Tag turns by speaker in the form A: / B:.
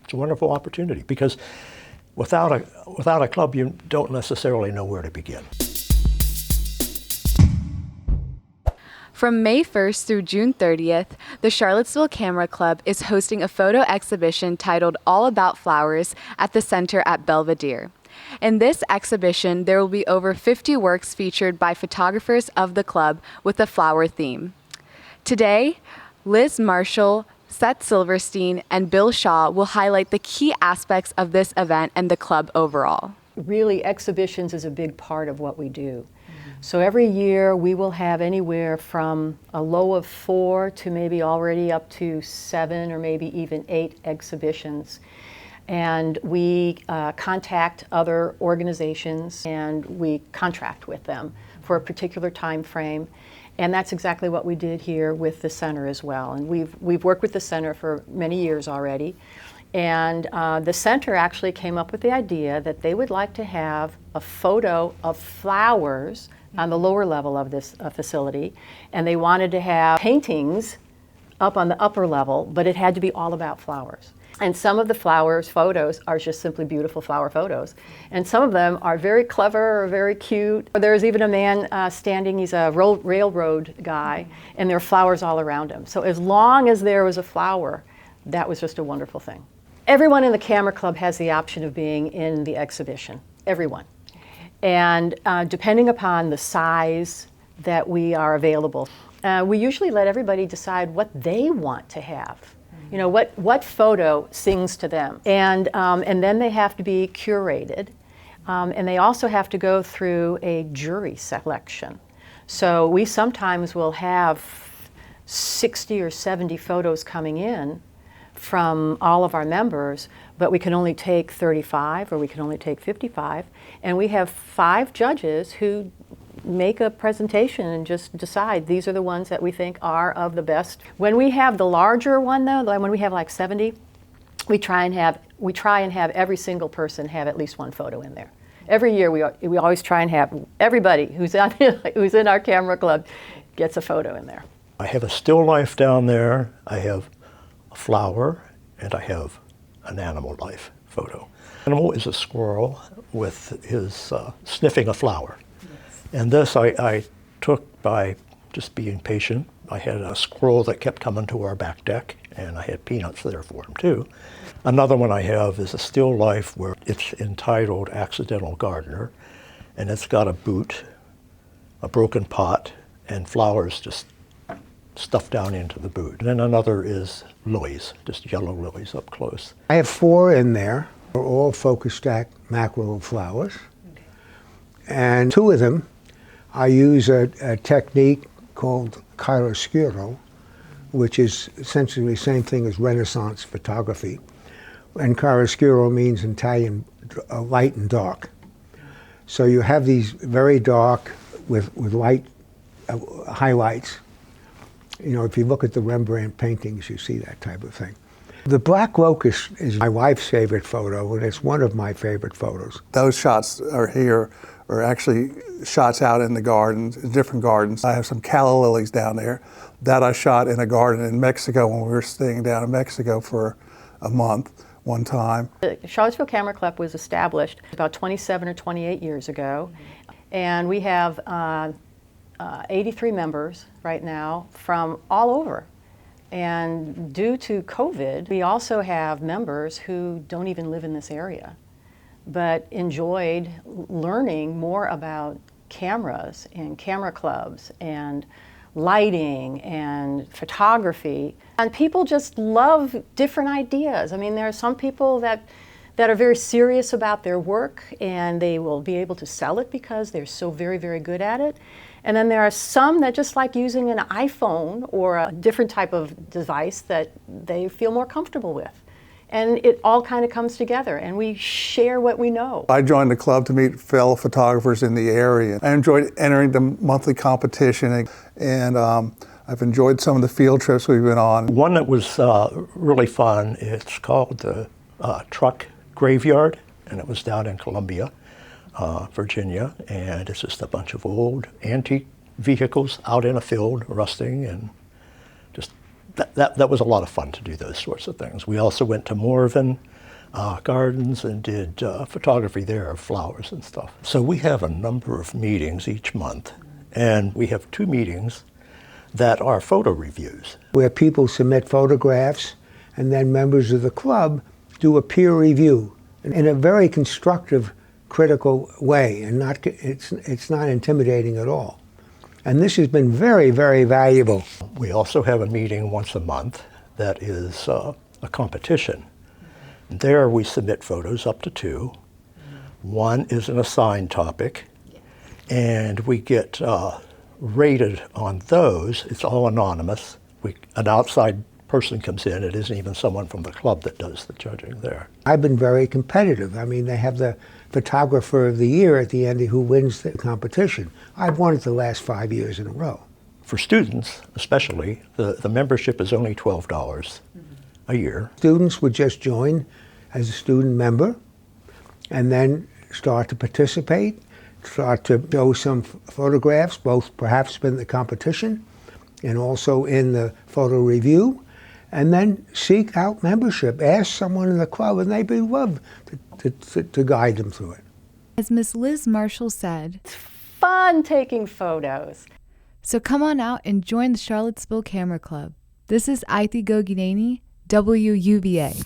A: It's a wonderful opportunity because without a club, you don't necessarily know where to begin.
B: From May 1st through June 30th, the Charlottesville Camera Club is hosting a photo exhibition titled All About Flowers at the Center at Belvedere. In this exhibition, there will be over 50 works featured by photographers of the club with a flower theme. Today, Liz Marshall, Seth Silverstein, and Bill Shaw will highlight the key aspects of this event and the club overall.
C: Really, exhibitions is a big part of what we do. So every year we will have anywhere from a low of 4 to maybe already up to 7 or maybe even 8 exhibitions. And we contact other organizations and we contract with them for a particular time frame. And that's exactly what we did here with the center as well. And we've worked with the center for many years already. And the center actually came up with the idea that they would like to have a photo of flowers on the lower level of this facility, and they wanted to have paintings up on the upper level, but it had to be all about flowers. And some of the flowers photos are just simply beautiful flower photos, and some of them are very clever or very cute. There's even a man standing, he's a railroad guy, and there are flowers all around him. So as long as there was a flower, that was just a wonderful thing. Everyone in the Camera Club has the option of being in the exhibition, everyone. And depending upon the size that we are available, we usually let everybody decide what they want to have. You know, what photo sings to them. And then they have to be curated. And they also have to go through a jury selection. So we sometimes will have 60 or 70 photos coming in from all of our members, but we can only take 35 or we can only take 55. And we have 5 judges who make a presentation and just decide these are the ones that we think are of the best. When we have the larger one though, when we have like 70, we try and have every single person have at least one photo in there. Every year we always try and have everybody who's in our Camera Club gets a photo in there.
A: I have a still life down there, I have a flower, and I have an animal life photo. Animal is a squirrel with his sniffing a flower. Yes. And this I took by just being patient. I had a squirrel that kept coming to our back deck, and I had peanuts there for him too. Another one I have is a still life where it's entitled Accidental Gardener, and it's got a boot, a broken pot, and flowers just stuffed down into the boot. And then another is lilies, just yellow lilies up close.
D: I have 4 in there. They're all focus stack macro flowers. Okay. And 2 of them, I use a technique called chiaroscuro, which is essentially the same thing as Renaissance photography. And chiaroscuro means in Italian light and dark. So you have these very dark with light highlights. You know, if you look at the Rembrandt paintings, you see that type of thing. The black locust is my wife's favorite photo, and it's one of my favorite photos.
E: Those shots are actually shots out in the gardens, in different gardens. I have some calla lilies down there that I shot in a garden in Mexico when we were staying down in Mexico for a month one time.
C: The Charlottesville Camera Club was established about 27 or 28 years ago, and we have 83 members right now from all over. And due to COVID, we also have members who don't even live in this area, but enjoyed learning more about cameras and camera clubs and lighting and photography. And people just love different ideas. I mean, there are some people that are very serious about their work and they will be able to sell it because they're so very, very good at it. And then there are some that just like using an iPhone or a different type of device that they feel more comfortable with. And it all kind of comes together and we share what we know.
E: I joined the club to meet fellow photographers in the area. I enjoyed entering the monthly competition and I've enjoyed some of the field trips we've been on.
A: One that was really fun, it's called the Truck Graveyard, and it was down in Columbia, Virginia, and it's just a bunch of old antique vehicles out in a field rusting, and just that was a lot of fun to do those sorts of things. We also went to Morven gardens and did photography there of flowers and stuff. So we have a number of meetings each month, and we have 2 meetings that are photo reviews.
D: Where people submit photographs and then members of the club do a peer review in a very constructive, critical way, and it's not intimidating at all. And this has been very, very valuable.
A: We also have a meeting once a month that is a competition. There we submit photos up to 2. One is an assigned topic, and we get rated on those. It's all anonymous. An outside person comes in. It isn't even someone from the club that does the judging there.
D: I've been very competitive. I mean, they have the photographer of the year at the end who wins the competition. I've won it the last 5 years in a row.
A: For students, especially, the membership is only $12 a year.
D: Students would just join as a student member and then start to participate, start to show some photographs, both perhaps in the competition and also in the photo review, and then seek out membership. Ask someone in the club, and they'd be loved to guide them through it.
B: As Miss Liz Marshall said,
C: It's fun taking photos.
B: so come on out and join the Charlottesville Camera Club. This is Ayathi Gogineni, WUVA.